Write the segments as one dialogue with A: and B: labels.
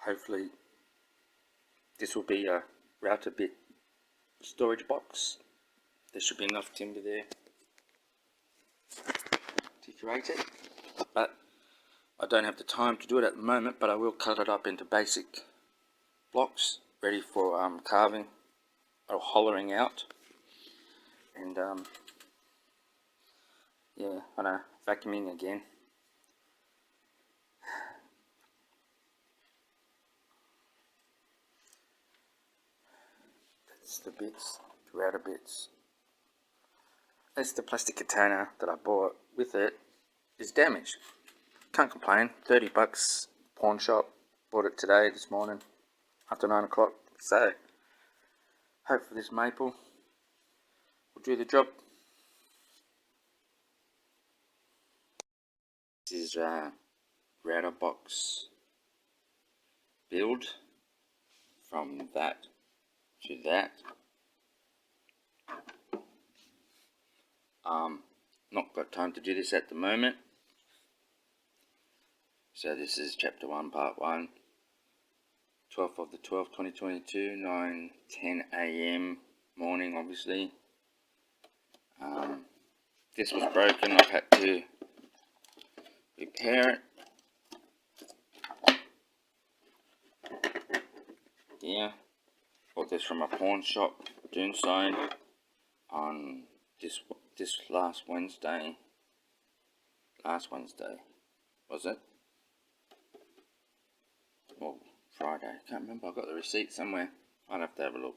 A: hopefully this will be a router bit storage box. There should be enough timber there to create it, but I don't have the time to do it at the moment, but I will cut it up into basic blocks ready for carving or hollowing out. And yeah, I know, vacuuming again. That's the bits, the router bits. That's the plastic container that I bought with it is damaged. Can't complain. 30 bucks, pawn shop. Bought it today, this morning, after 9 o'clock. So, hopefully this maple will do the job. This is router box build from that to that. Not got time to do this at the moment. So this is chapter 1, part 1. 12th of the 12th, 2022, 9:10 AM morning, obviously. This was broken. I've had to repair it. Yeah, bought this from a pawn shop, Doonside, on this last Wednesday. Last Wednesday, was it? Well, Friday. Can't remember. I've got the receipt somewhere. I'll have to have a look.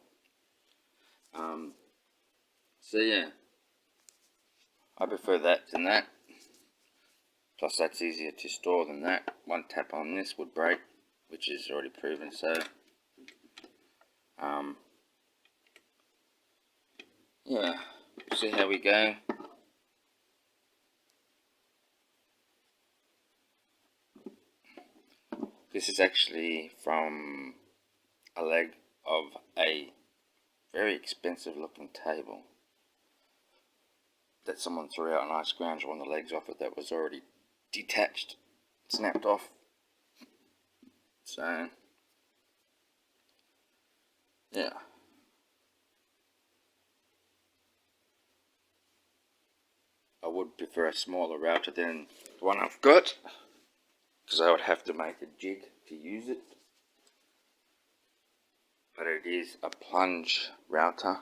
A: So yeah, I prefer that than that. Plus, that's easier to store than that. One tap on this would break, which is already proven. So, yeah, see how we go. This is actually from a leg of a very expensive looking table that someone threw out, and I scrounged one of the legs off it that was already detached, snapped off. So yeah, I would prefer a smaller router than the one I've got, because I would have to make a jig to use it. But it is a plunge router,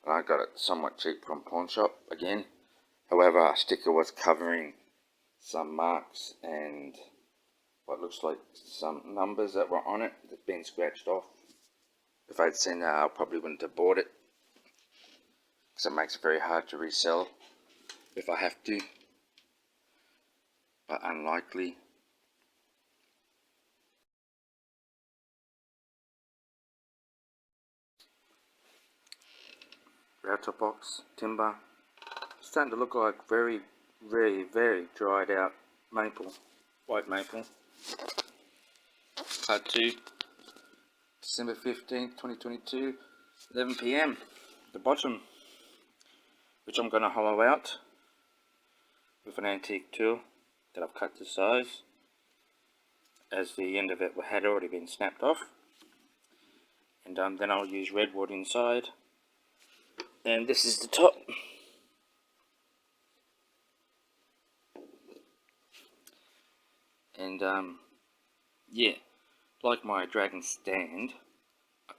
A: and I got it somewhat cheap from pawn shop again. However, a sticker was covering some marks and what looks like some numbers that were on it that's been scratched off. If I'd seen that, I probably wouldn't have bought it, because it makes it very hard to resell if I have to, but unlikely. Router box, timber, starting to look like very, very, very dried out maple, white maple. Part 2, December 15th, 2022, 11 PM. The bottom, which I'm going to hollow out with an antique tool that I've cut to size, as the end of it had already been snapped off. And then I'll use redwood inside. And this is the top. And yeah, like my dragon stand,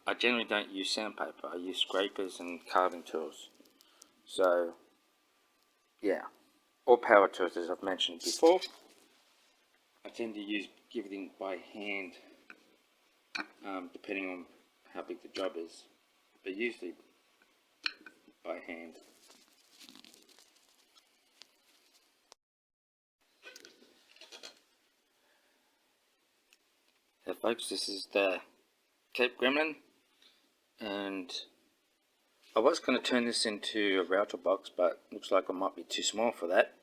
A: I generally don't use sandpaper. I use scrapers and carving tools. So yeah, or power tools, as I've mentioned before. I tend to use everything by hand, depending on how big the job is, but usually by hand. So folks, this is the Cape Gremlin, and I was going to turn this into a router box, but looks like it might be too small for that.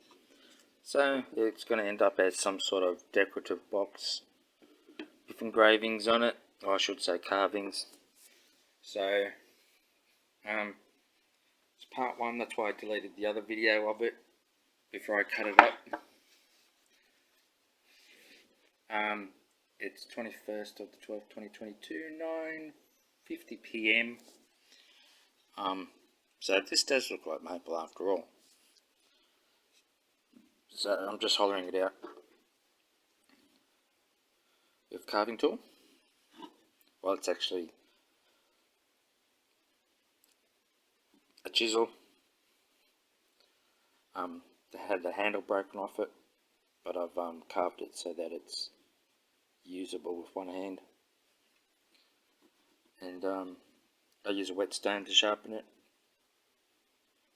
A: So it's going to end up as some sort of decorative box with engravings on it, or I should say carvings. So it's part 1, that's why I deleted the other video of it before I cut it up. It's 21st of the 12th, 2022, 9:50 p.m. So this does look like maple after all. So I'm just hollowing it out with carving tool. Well, it's actually a chisel. They had the handle broken off it, but I've carved it so that it's usable with one hand. And I use a whetstone to sharpen it,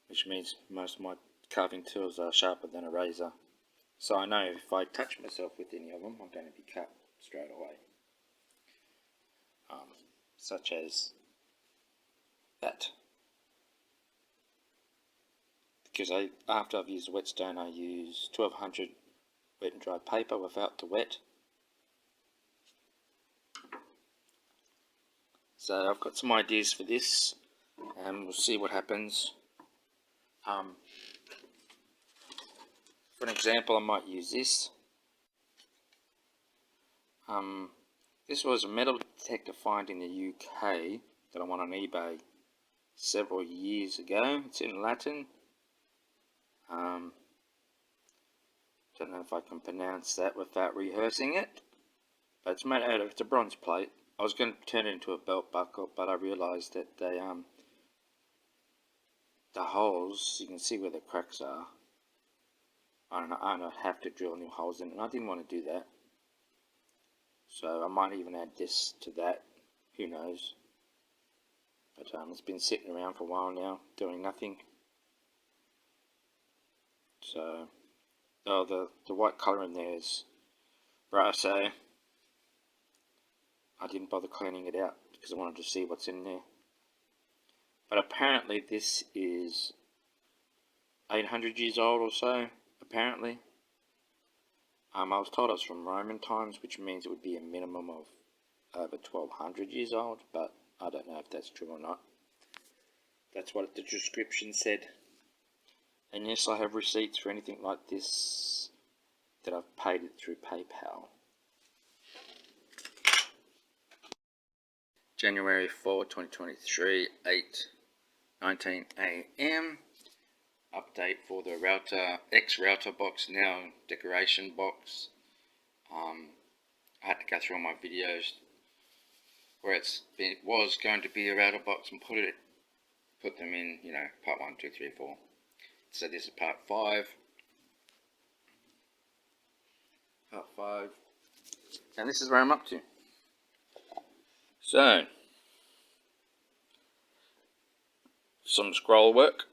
A: which means most of my carving tools are sharper than a razor. So I know if I touch myself with any of them, I'm going to be cut straight away. Such as that. Because after I've used a whetstone, I use 1200 wet and dry paper without the wet. So I've got some ideas for this, and we'll see what happens. For an example, I might use this. This was a metal detector find in the UK that I won on eBay several years ago. It's in Latin. Don't know if I can pronounce that without rehearsing it, but it's made out of, it's a bronze plate. I was going to turn it into a belt buckle, but I realised that they the holes, you can see where the cracks are. I don't have to drill new holes in it, and I didn't want to do that. So I might even add this to that, who knows. But it's been sitting around for a while now, doing nothing. So, oh, the white colour in there is brass, so I didn't bother cleaning it out because I wanted to see what's in there. But apparently this is 800 years old or so, apparently. I was told it's from Roman times, which means it would be a minimum of over 1200 years old, but I don't know if that's true or not. That's what the description said. And yes, I have receipts for anything like this that I've paid it through PayPal. January 4, 2023, 8:19 a.m. Update for the router, ex-router box, now decoration box. I had to go through all my videos where it was going to be a router box and put them in, you know, part 1, 2, 3, 4. So this is part 5. Part 5. And this is where I'm up to. So, some scroll work.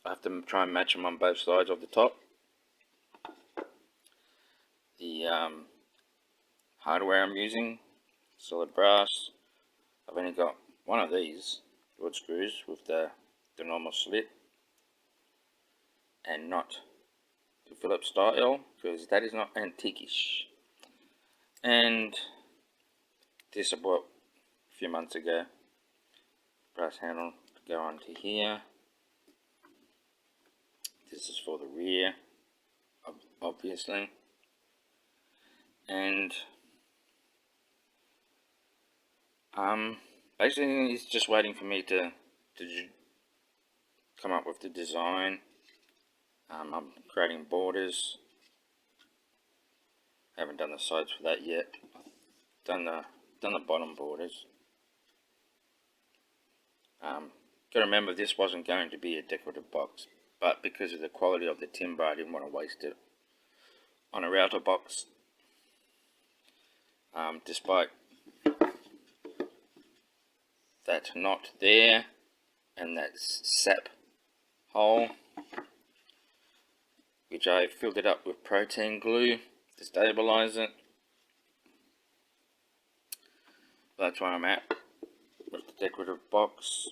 A: I have to try and match them on both sides of the top. The hardware I'm using, solid brass. I've only got one of these wood screws with the normal slit, and not the Phillips style, because that is not antiquish. And this I bought a few months ago. Brass handle to go onto here. This is for the rear, obviously. And basically it's just waiting for me to come up with the design. I'm creating borders. I haven't done the sides for that yet. I've done the bottom borders. Got to remember, this wasn't going to be a decorative box, but because of the quality of the timber, I didn't want to waste it on a router box. Despite that knot there and that sap hole, which I filled it up with protein glue to stabilize it. That's where I'm at with the decorative box.